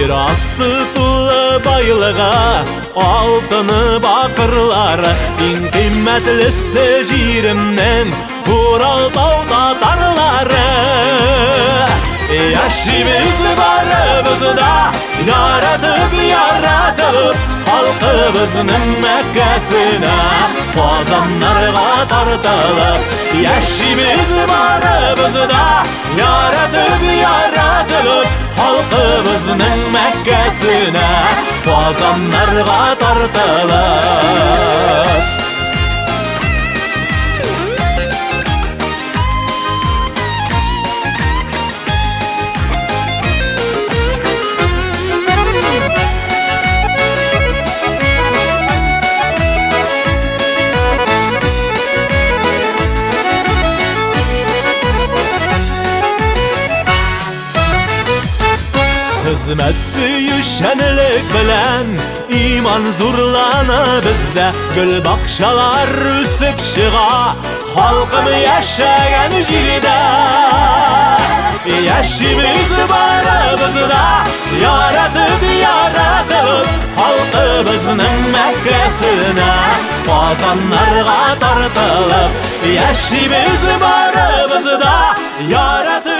Yer astı tulı baylığa, altını bakırlar. En kıymetlisi jirimden Ural Dağ Tatarları. Yaşımız var bizda, yaratıp halkımızın Mekkesine Qozonlarga tartılıp. Yaşımız var bizda, yaratıp halkımızın Mekkesine Qozonlarga tartılıp. Hizmet suyuşanlik bilen iman zurlana bizde. Gül bakşalar üsüp çığa halkım yaşayan jirde. Yaşımız var bizda, yaratıp halkımızın Mekkesine Qozonlarga tartılıp. Yaşımız var bizda, yaratıp